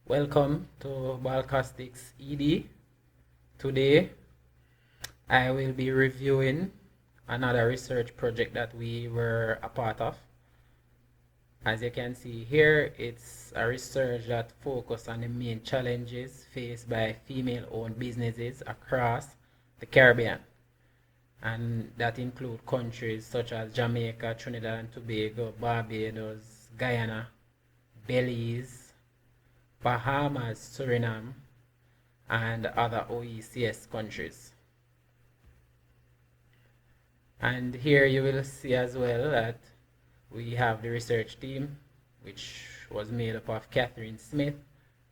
Welcome to Balcastics ED. Today I will be reviewing another research project that we were a part of. As you can see here, it's a research that focuses on the main challenges faced by female-owned businesses across the Caribbean. And that include countries such as Jamaica, Trinidad and Tobago, Barbados, Guyana, Belize, Bahamas, Suriname, and other OECS countries. And here you will see as well that we have the research team, which was made up of Catherine Smith,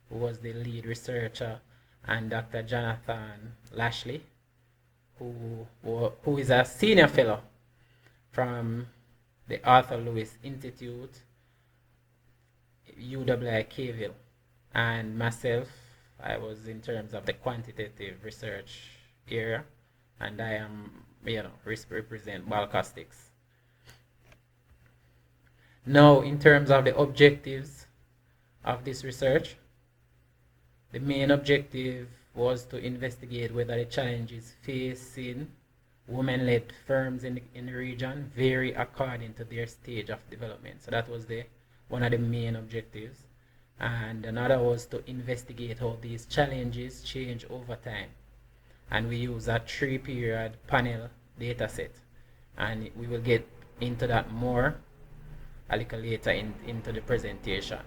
who was the lead researcher, and Dr. Jonathan Lashley, who is a senior fellow from the Arthur Lewis Institute, UWI Caville. And myself, I was in terms of the quantitative research area, and I am, represent Balcastics. Now, in terms of the objectives of this research, the main objective was to investigate whether the challenges facing women-led firms in the region vary according to their stage of development. So that was one of the main objectives. And another was to investigate how these challenges change over time. And we use a 3-period panel data set. And we will get into that more a little later into the presentation.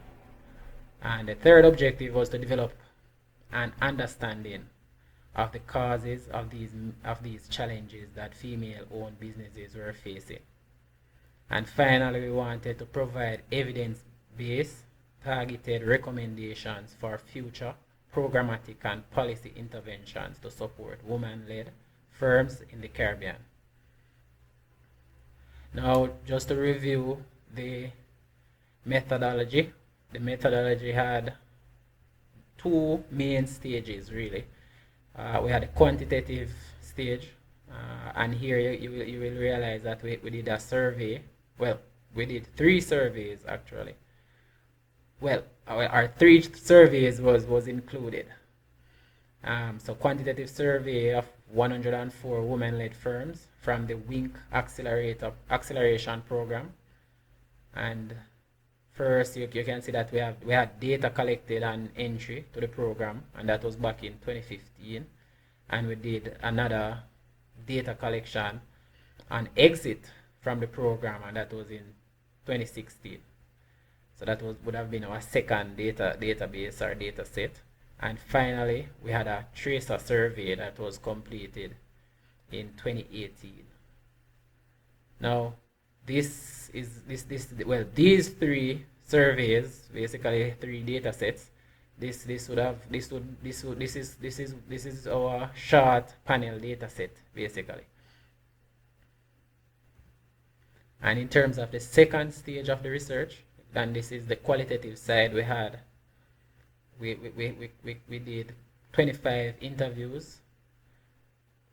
And the third objective was to develop an understanding of the causes of these challenges that female-owned businesses were facing. And finally, we wanted to provide evidence-based targeted recommendations for future programmatic and policy interventions to support women-led firms in the Caribbean. Now, just to review the methodology. The methodology had two main stages, really. We had a quantitative stage, and here you will realize that we did a survey. Well, we did 3 surveys actually. Well, our 3 surveys was included. So quantitative survey of 104 women-led firms from the WINC acceleration program. And first, you can see that we had data collected and entry to the program, and that was back in 2015. And we did another data collection and exit from the program, and that was in 2016. So that would have been our second database or data set. And finally, we had a tracer survey that was completed in 2018. Now, these 3 surveys, basically 3 data sets. This is our short panel data set, basically. And in terms of the second stage of the research, and this is the qualitative side, we did 25 interviews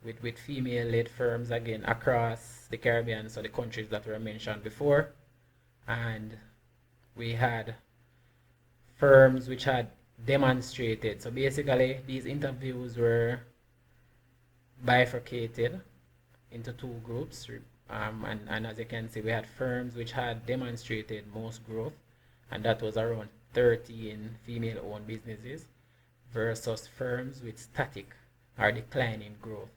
with female-led firms, again, across the Caribbean, so the countries that were mentioned before. And we had firms which had demonstrated. So basically, these interviews were bifurcated into 2 groups. And as you can see, we had firms which had demonstrated most growth, and that was around 13 female-owned businesses, versus firms with static or declining growth.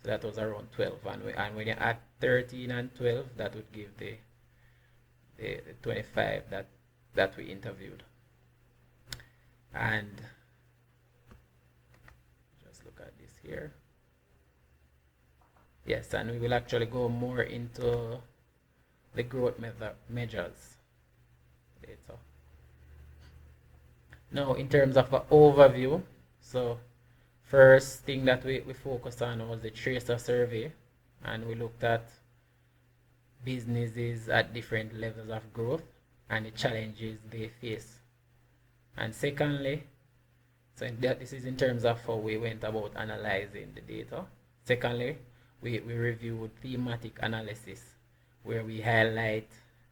So that was around 12. And when you add 13 and 12, that would give the 25 that we interviewed. And just look at this here. Yes, and we will actually go more into the growth measures later. Now, in terms of an overview, so first thing that we focused on was the tracer survey, and we looked at businesses at different levels of growth and the challenges they face. And secondly, so this is in terms of how we went about analyzing the data. Secondly, we reviewed thematic analysis, where we highlight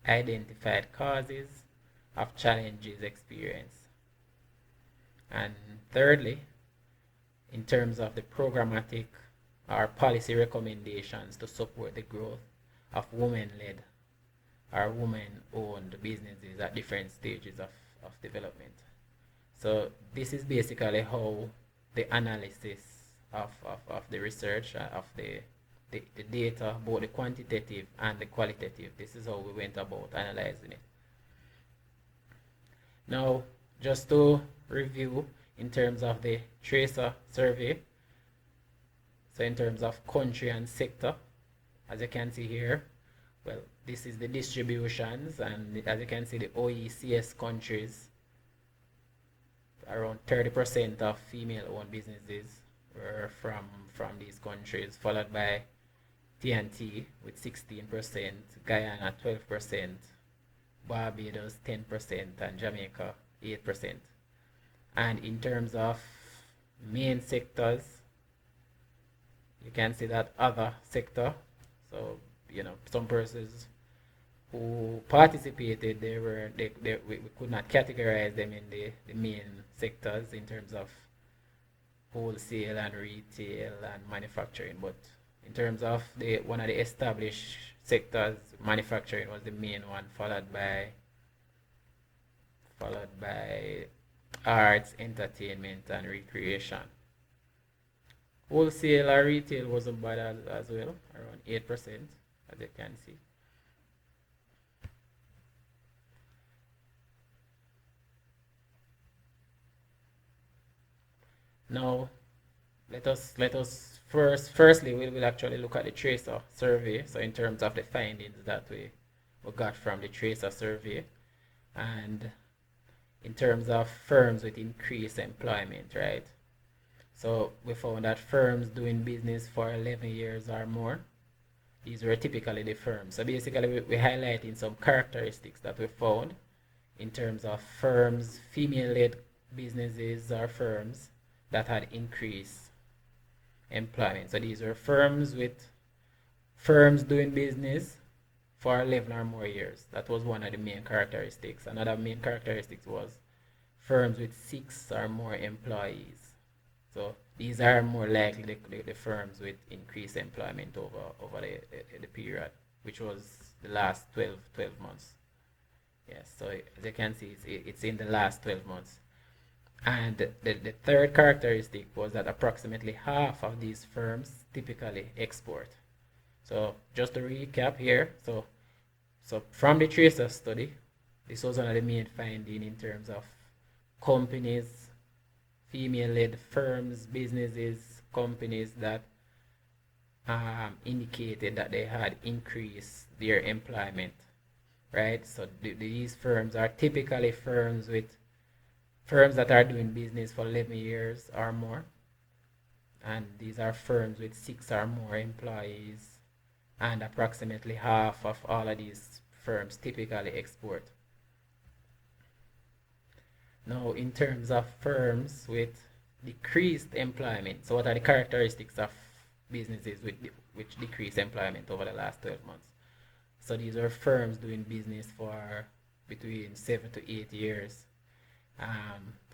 identified causes of challenges experienced. And thirdly, in terms of the programmatic or policy recommendations to support the growth of women-led or women-owned businesses at different stages of development. So this is basically how the analysis of the research, of the data, both the quantitative and the qualitative, this is how we went about analyzing it. Now, just to review in terms of the tracer survey, so in terms of country and sector, as you can see here, well, this is the distributions, and as you can see, the OECS countries, around 30% of female-owned businesses were from these countries, followed by TNT with 16%, Guyana 12%, Barbados 10%, and Jamaica 8%. And in terms of main sectors, you can see that other sector, so some persons who participated, we could not categorize them in the main sectors in terms of wholesale and retail and manufacturing, but in terms of one of the established sectors, manufacturing was the main one, followed by arts, entertainment, and recreation. Wholesale or retail wasn't bad as well, around 8%, as you can see. Now, let us firstly we'll actually look at the tracer survey. So in terms of the findings that we got from the tracer survey, and in terms of firms with increased employment, right? So we found that firms doing business for 11 years or more, these were typically the firms. So basically we're highlighting some characteristics that we found in terms of firms, female-led businesses or firms that had increased employment. So these were firms doing business for 11 or more years. That was one of the main characteristics. Another main characteristic was firms with 6 or more employees. So these are more likely the firms with increased employment over the period, which was the last 12 months. Yes, so as you can see, it's in the last 12 months. And the third characteristic was that approximately half of these firms typically export. So just to recap here, so from the tracer study, this was one of the main findings in terms of companies, female-led firms, businesses, companies that indicated that they had increased their employment, right? So these firms are typically firms that are doing business for 11 years or more, and these are firms with 6 or more employees, and approximately half of all of these firms typically export. Now, in terms of firms with decreased employment, so what are the characteristics of businesses which decrease employment over the last 12 months? So these are firms doing business for between 7 to 8 years,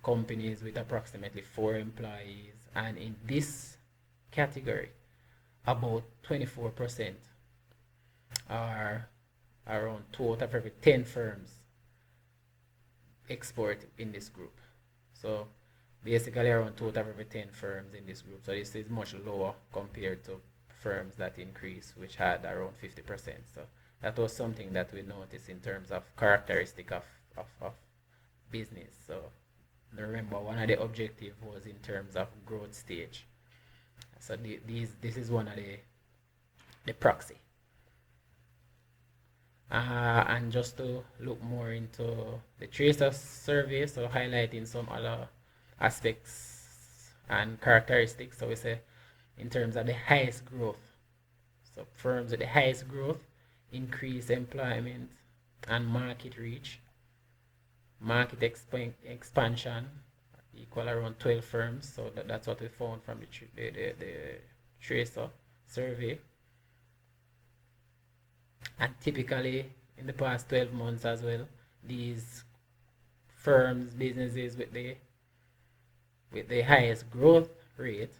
companies with approximately 4 employees, and in this category, about 24% are around 2 out of every 10 firms export in this group. So basically around 2 out of every 10 firms in this group. So this is much lower compared to firms that increase, which had around 50%. So that was something that we noticed in terms of characteristic of business. So remember, one of the objectives was in terms of growth stage. So this is one of the proxy. And just to look more into the tracer survey, so highlighting some other aspects and characteristics. So we say in terms of the highest growth, so firms with the highest growth, increase employment and market reach, market expansion equal around 12 firms. So that's what we found from the tracer survey. And typically in the past 12 months as well, these firms, businesses with the with the highest growth rate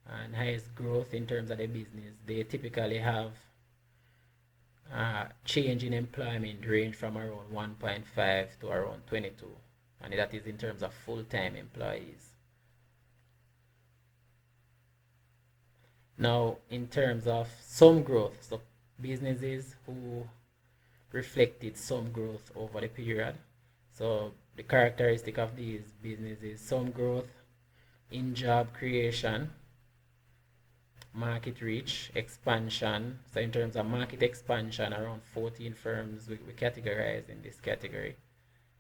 and highest growth in terms of the business, they typically have change in employment range from around 1.5 to around 22, and that is in terms of full-time employees. Now, in terms of some growth, so businesses who reflected some growth over the period. So the characteristic of these businesses: some growth in job creation, market reach, expansion. So in terms of market expansion, around 14 firms we categorize in this category,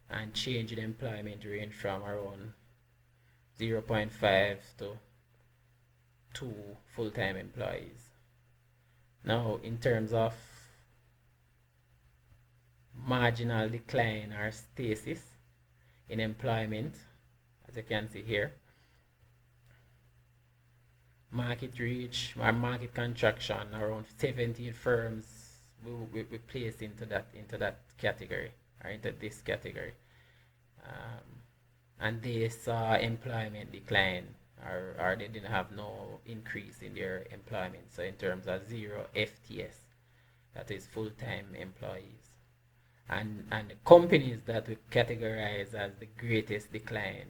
and change in employment range from around 0.5 to 2 full-time employees. Now, in terms of marginal decline or stasis in employment, as you can see here, market reach or market contraction, around 17 firms we place into that category, or into this category, and they saw employment decline, or they didn't have no increase in their employment. So in terms of 0 FTS, that is full-time employees. And the companies that we categorize as the greatest decline,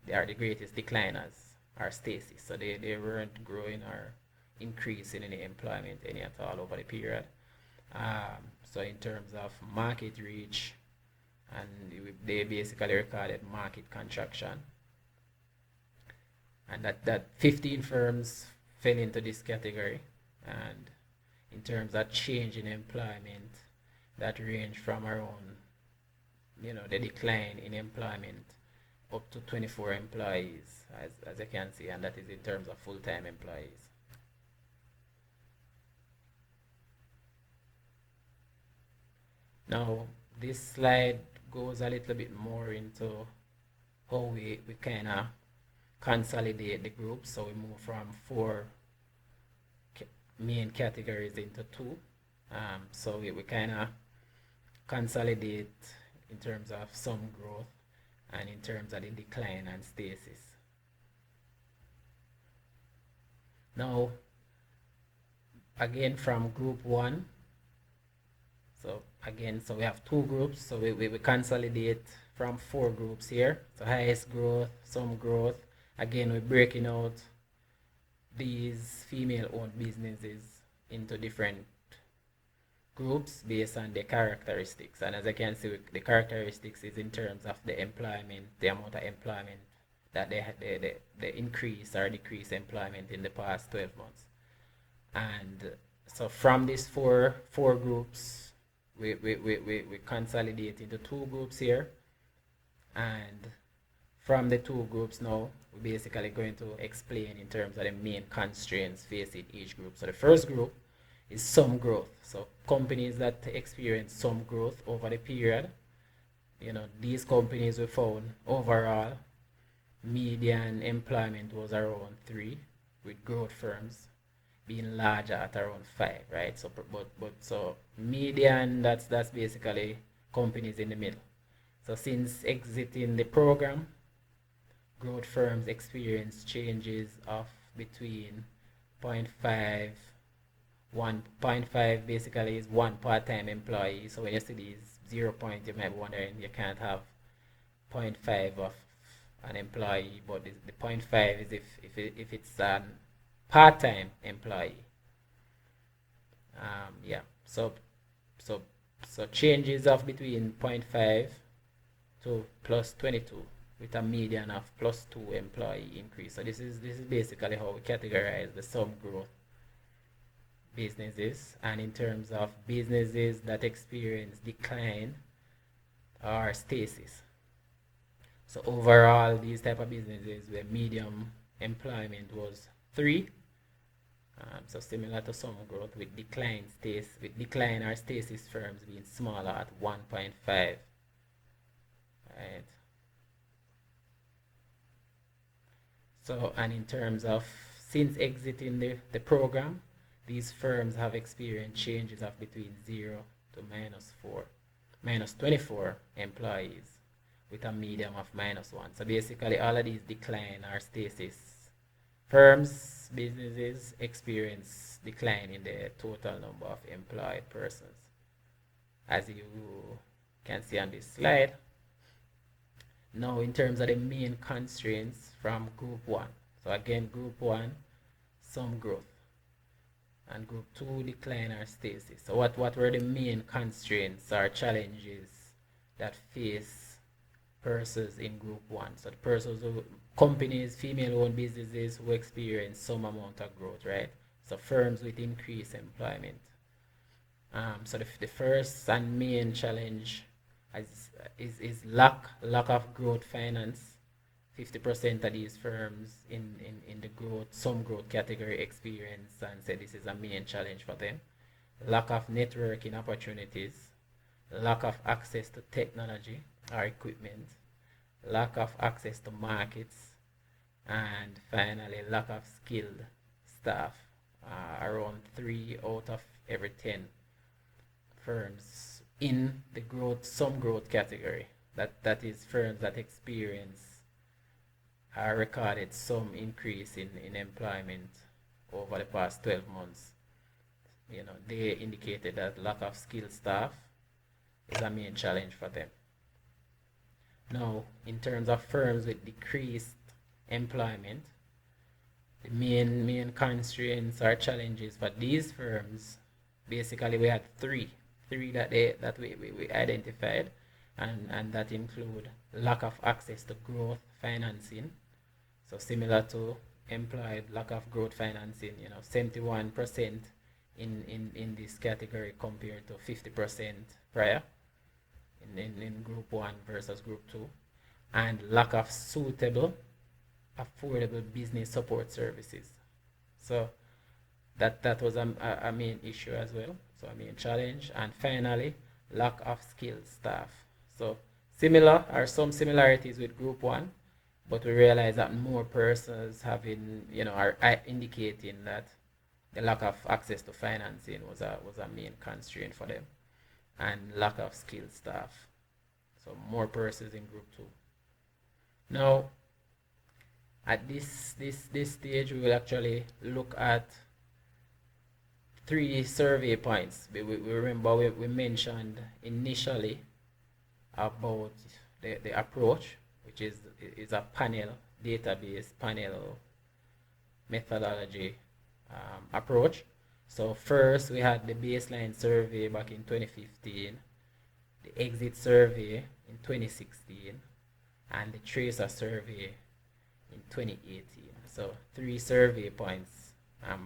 they are the greatest decliners, are stasis. So they weren't growing or increasing any employment any at all over the period. So in terms of market reach, and they basically recorded market contraction. And that 15 firms fell into this category. And in terms of change in employment, that range from around, the decline in employment up to 24 employees, as you can see, and that is in terms of full-time employees. Now, this slide goes a little bit more into how we kind of consolidate the groups. So we move from 4 main categories into 2. So we kind of consolidate in terms of some growth and in terms of the decline and stasis. Now, again from group 1, so we have 2 groups, so we consolidate from 4 groups here. So highest growth, some growth. Again, we're breaking out these female-owned businesses into different groups based on their characteristics. And as I can see, the characteristics is in terms of the employment, the amount of employment that they increase or decrease employment in the past 12 months. And so from these four groups, we consolidate into 2 groups here. And from the 2 groups now, we're basically going to explain in terms of the main constraints facing each group. So the first group is some growth. So companies that experience some growth over the period, these companies we found overall median employment was around 3, with growth firms being larger at around 5, right? So so median, that's basically companies in the middle. So since exiting the program, growth firms experience changes of between 0.5, 1.5 basically is 1 part-time employee. So when you see these 0 point, you might be wondering, you can't have 0.5 of an employee, but the 0.5 is if it's a part-time employee. Yeah. So changes of between 0.5 to plus 22, with a median of plus 2 employee increase. So this is basically how we categorize the some growth businesses. And in terms of businesses that experience decline or stasis, so overall these type of businesses where medium employment was 3, so similar to some growth, with decline or stasis firms being smaller at 1.5, right? So, and in terms of since exiting the program, these firms have experienced changes of between 0 to -24 employees, with a medium of -1. So basically all of these decline or stasis. Firms, businesses experience decline in the total number of employed persons. As you can see on this slide. Now in terms of the main constraints from group 1. So again, group 1, some growth. And group 2, decline or stasis. So what were the main constraints or challenges that face persons in group 1? So the persons who, companies, female-owned businesses who experience some amount of growth, right? So firms with increased employment. So the first and main challenge is lack of growth finance. 50% of these firms in the some growth category experience and say this is a main challenge for them. Lack of networking opportunities, lack of access to technology or equipment, lack of access to markets, and finally lack of skilled staff. Around 3 out of every 10 firms in the some growth category, that is firms that experience recorded some increase in employment over the past 12 months. They indicated that lack of skilled staff is a main challenge for them. Now, in terms of firms with decreased employment, the main constraints or challenges for these firms, basically we had three that we identified, and that include lack of access to growth financing. So similar to employed, lack of growth financing, 71% in this category compared to 50% prior in group 1 versus group 2, and lack of suitable, affordable business support services. So that was a main issue as well, so a main challenge. And finally, lack of skilled staff. So similar or some similarities with group 1, but we realize that more persons having, are indicating that the lack of access to financing was a main constraint for them, and lack of skilled staff. So more persons in group 2. Now, at this stage, we will actually look at 3 survey points. We remember we mentioned initially about the approach, which is a panel database, panel methodology approach. So first we had the baseline survey back in 2015, the exit survey in 2016, and the tracer survey in 2018. So 3 survey points,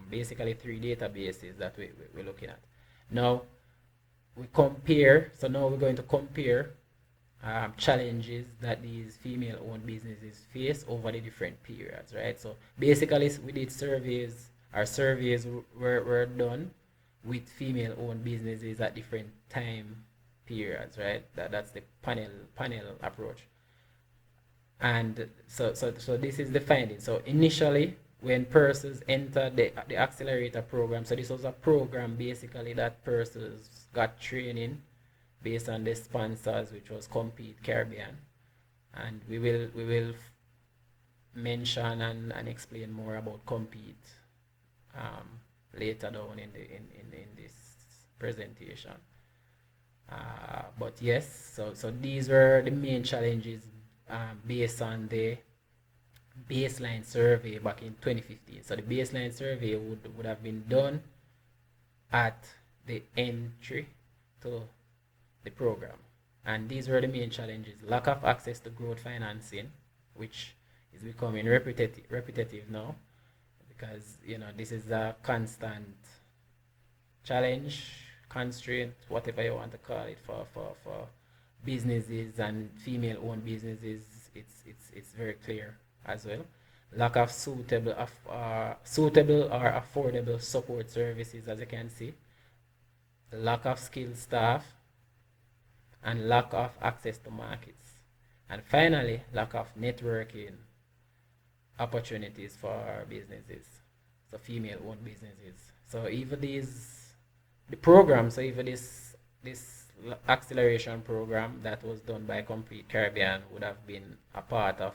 basically 3 databases that we're looking at. Now we compare, so now we're going to compare challenges that these female-owned businesses face over the different periods, right? So basically we did surveys. Our surveys were done with female-owned businesses at different time periods, right? That's the panel approach. And so this is the finding. So initially, when persons entered the accelerator program, so this was a program basically that persons got training based on the sponsors, which was Compete Caribbean, and we will mention and explain more about Compete later down in this presentation. But yes, so these were the main challenges based on the baseline survey back in 2015. So the baseline survey would have been done at the entry to the program, and these were the main challenges: lack of access to growth financing, which is becoming repetitive now, because this is a constant challenge, constraint, whatever you want to call it, for businesses and female-owned businesses. It's very clear as well. Lack of suitable or affordable support services, as you can see. Lack of skilled staff, and lack of access to markets. And finally, lack of networking opportunities for businesses, so female-owned businesses. So even the program, so even this acceleration program that was done by Complete Caribbean would have been a part of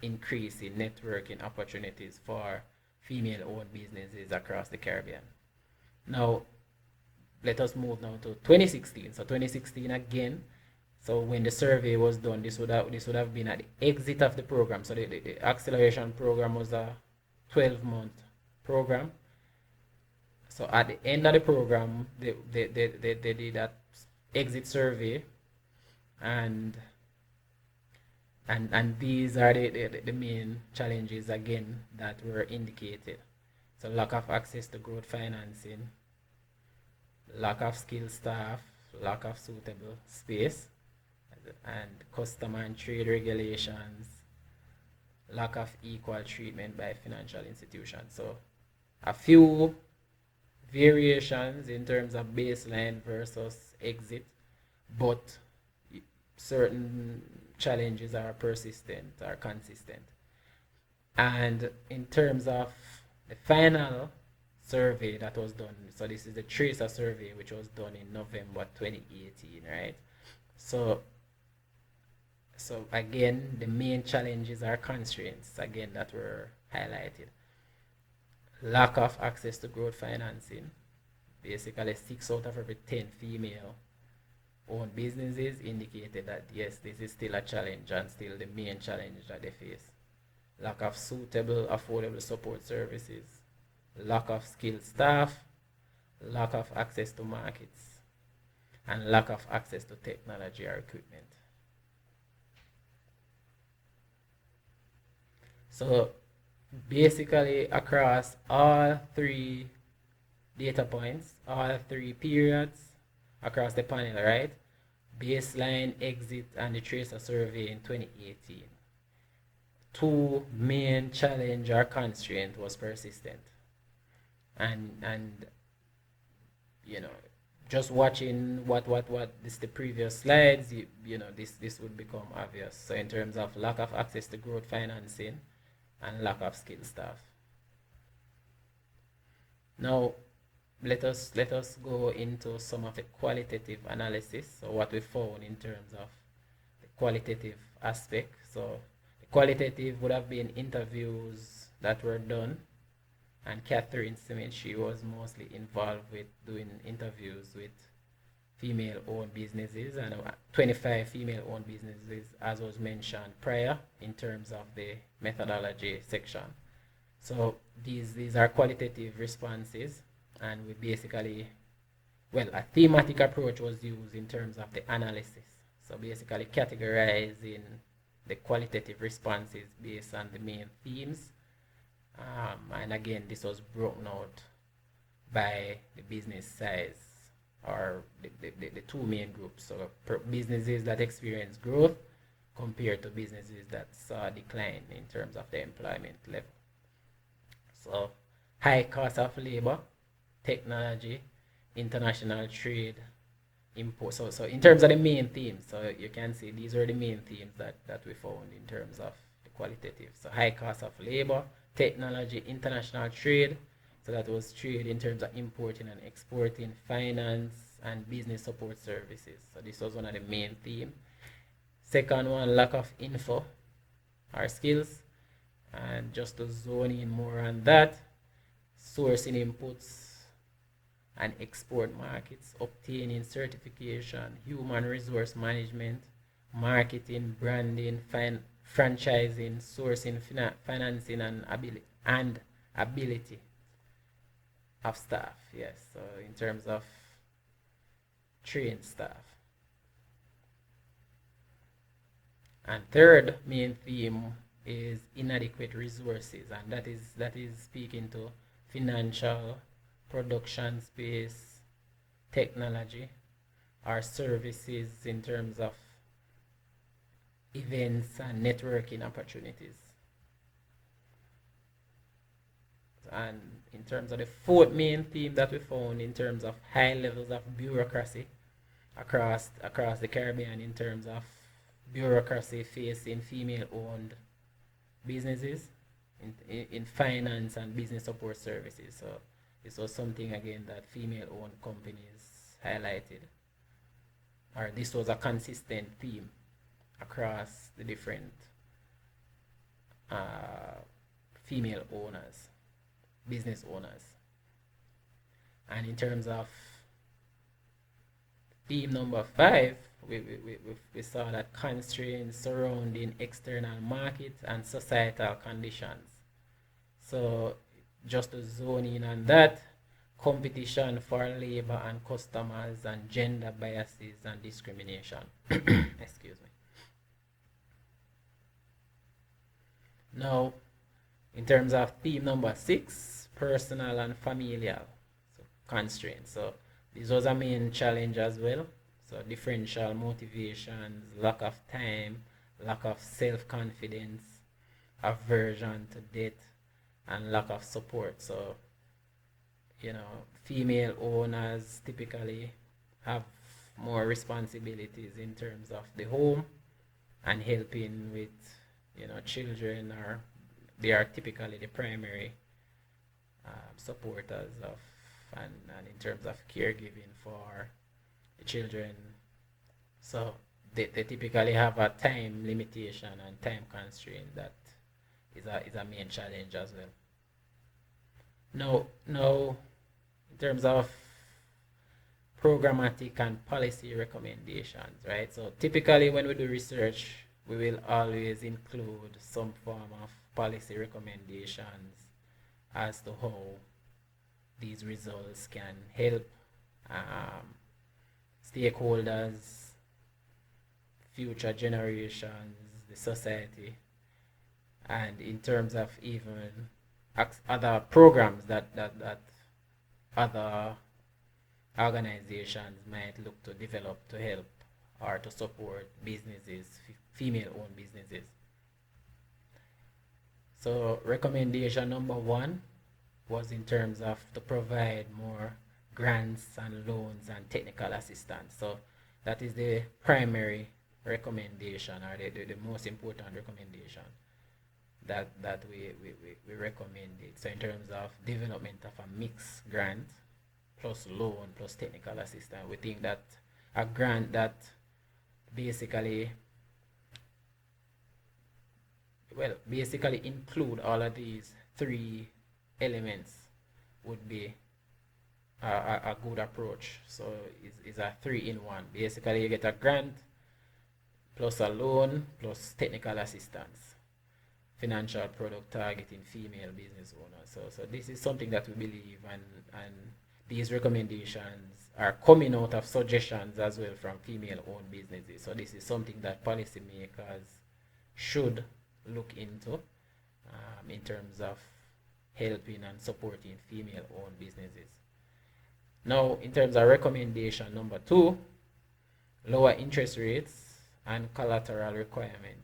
increasing networking opportunities for female-owned businesses across the Caribbean. Now, let us move now to 2016. So 2016 again. So when the survey was done, this would have been at the exit of the program. So the acceleration program was a 12-month program. So at the end of the program, they did that exit survey, and these are the main challenges again that were indicated. So lack of access to growth financing, lack of skilled staff, lack of suitable space, and customer and trade regulations, lack of equal treatment by financial institutions. So a few variations in terms of baseline versus exit, but certain challenges are persistent, are consistent. And in terms of the final survey that was done, so this is the Tracer survey, which was done in November 2018, right? So again, the main challenges are constraints, again, that were highlighted. Lack of access to growth financing. Basically, 6 out of every 10 female-owned businesses indicated that, yes, this is still a challenge and still the main challenge that they face. Lack of suitable, affordable support services. Lack of skilled staff. Lack of access to markets. And lack of access to technology or equipment. So basically across all 3 data points, all 3 periods across the panel, right? Baseline, exit, and the Tracer survey in 2018. 2 main challenge or constraint was persistent. And you know, just watching what this the previous slides, you know, this would become obvious. So in terms of lack of access to growth financing and lack of skilled staff. Now, let us go into some of the qualitative analysis. So what we found in terms of the qualitative aspect. So the qualitative would have been interviews that were done, and Catherine Smith, she was mostly involved with doing interviews with female-owned businesses, and 25 female-owned businesses, as was mentioned prior in terms of the methodology section. So these are qualitative responses, and we basically, well, a thematic approach was used in terms of the analysis. So basically categorizing the qualitative responses based on the main themes. And again, this was broken out by the business size, or the 2 main groups. So businesses that experience growth compared to businesses that saw a decline in terms of the employment level. So high cost of labor, technology, international trade, import. So in terms of the main themes, so you can see these are the main themes that we found in terms of the qualitative. So high cost of labor, technology, international trade. So that was trade in terms of importing and exporting, finance, and business support services. So this was one of the main themes. Second one, lack of info or skills. And just to zone in more on that, sourcing inputs and export markets, obtaining certification, human resource management, marketing, branding, franchising, sourcing, financing, and ability of staff. Yes, so in terms of trained staff. And third main theme is inadequate resources, and that is speaking to financial, production space, technology, or services in terms of events and networking opportunities. And in terms of the 4th main theme that we found in terms of high levels of bureaucracy across the Caribbean, in terms of bureaucracy facing female-owned businesses in finance and business support services. So this was something again that female-owned companies highlighted. or this was a consistent theme across the different female owners, business owners. And in terms of theme number 5, we saw that constraints surrounding external market and societal conditions. So just to zone in on that, competition for labor and customers and gender biases and discrimination. Excuse me. Now, in terms of theme number 6, personal and familial constraints. So this was a main challenge as well. So differential motivations, lack of time, lack of self-confidence, aversion to debt, and lack of support. So, female owners typically have more responsibilities in terms of the home and helping with, children, or they are typically the primary supporters of, and in terms of caregiving for the children. So they typically have a time limitation and time constraint that is a main challenge as well. Now, in terms of programmatic and policy recommendations, right? So typically when we do research, we will always include some form of policy recommendations as to how these results can help stakeholders, future generations, the society, and in terms of even other programs that other organizations might look to develop to help or to support businesses, female-owned businesses. So recommendation number 1 was in terms of to provide more grants and loans and technical assistance. So that is the primary recommendation, or the most important recommendation that we recommended. So in terms of development of a mixed grant plus loan plus technical assistance, we think that a grant that basically include all of these 3 elements would be a good approach. So it's a 3-in-1. Basically, you get a grant plus a loan plus technical assistance, financial product targeting female business owners. So this is something that we believe, and these recommendations are coming out of suggestions as well from female-owned businesses. So this is something that policymakers should look into in terms of helping and supporting female-owned businesses. Now, in terms of recommendation number 2, lower interest rates and collateral requirement.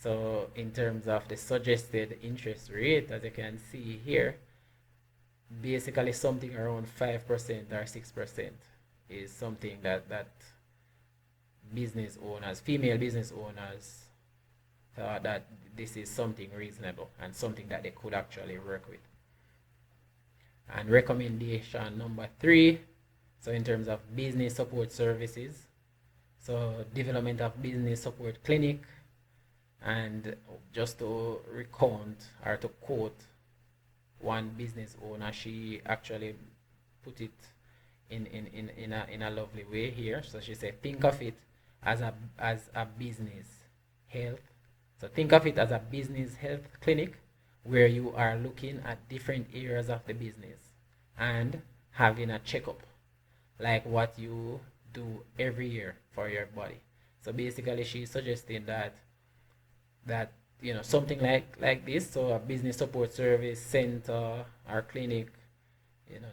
So in terms of the suggested interest rate, as you can see here, basically something around 5% or 6% is something that business owners, female business owners, thought that this is something reasonable and something that they could actually work with. And recommendation number 3, so in terms of business support services, so development of business support clinic, and just to recount or to quote one business owner, she actually put it in a lovely way here. So she said, think of it as a business health. So think of it as a business health clinic where you are looking at different areas of the business and having a checkup, like what you do every year for your body. So basically she's suggesting that something like this, so a business support service center or clinic,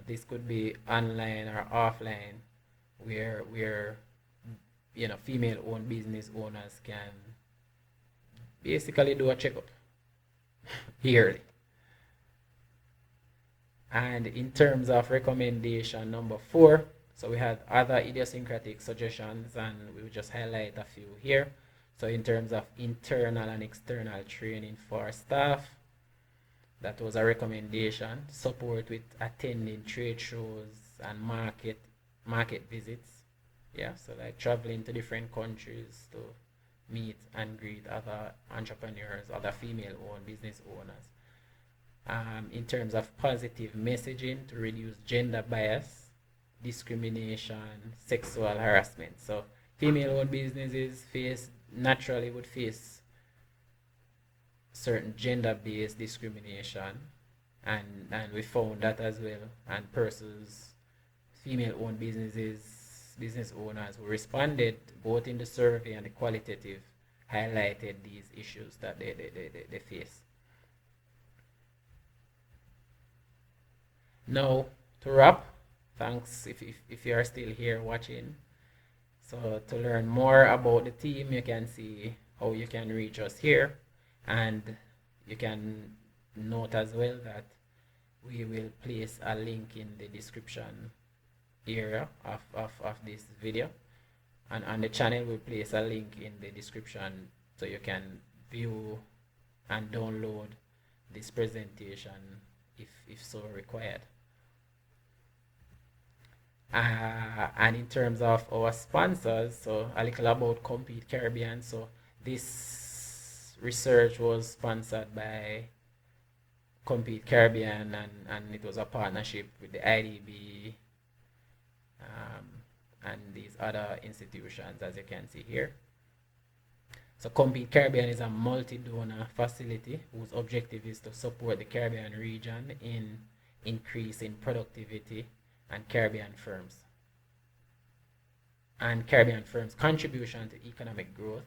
this could be online or offline, where female owned business owners can basically do a checkup yearly. And in terms of recommendation number 4, so we had other idiosyncratic suggestions, and we will just highlight a few here. So in terms of internal and external training for staff, that was a recommendation. Support with attending trade shows and market visits, Yeah, so like traveling to different countries to meet and greet other entrepreneurs, other female-owned business owners. In terms of positive messaging to reduce gender bias, discrimination, sexual harassment. So female-owned businesses naturally would face certain gender-based discrimination, and we found that as well. And persons, female-owned business owners who responded both in the survey and the qualitative highlighted these issues that they face. Now, to wrap, thanks if you are still here watching. So to learn more about the team, you can see how you can reach us here, and you can note as well that we will place a link in the description area of this video, and on the channel we'll place a link in the description so you can view and download this presentation if so required. And in terms of our sponsors, so a little about Compete Caribbean. So this research was sponsored by Compete Caribbean, and it was a partnership with the IDB and these other institutions, as you can see here. So Compete Caribbean is a multi-donor facility whose objective is to support the Caribbean region in increasing productivity and Caribbean firms contribution to economic growth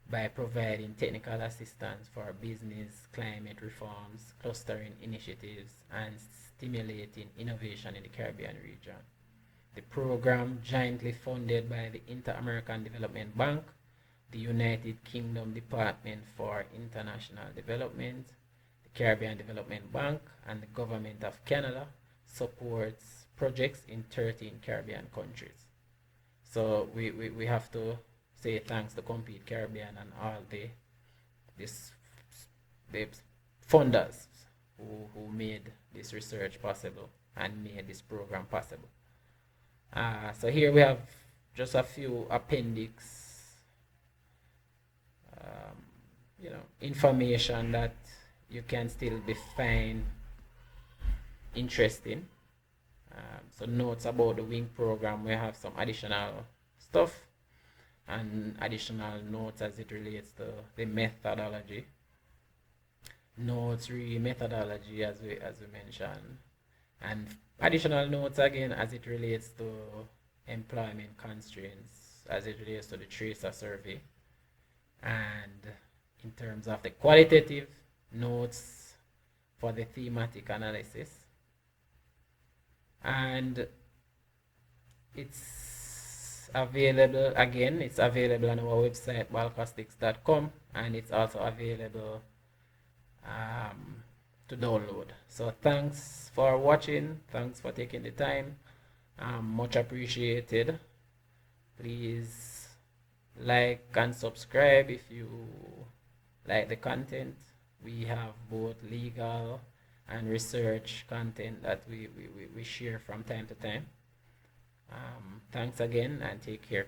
by providing technical assistance for business, climate reforms, clustering initiatives, and stimulating innovation in the Caribbean region. The program, jointly funded by the Inter-American Development Bank, the United Kingdom Department for International Development, the Caribbean Development Bank, and the Government of Canada, supports projects in 13 Caribbean countries. So we have to say thanks to Compete Caribbean and all the funders who made this research possible and made this program possible. So here we have just a few appendix, information that you can still find interesting. So notes about the WING program, we have some additional stuff and additional notes as it relates to the methodology. Notes, methodology as we mentioned, and additional notes again as it relates to employment constraints, as it relates to the Tracer survey, and in terms of the qualitative notes for the thematic analysis. And it's available on our website balcastics.com, and it's also available to download. So thanks for watching, thanks for taking the time, much appreciated. Please like and subscribe if you like the content. We have both legal and research content that we share from time to time. Thanks again, and take care.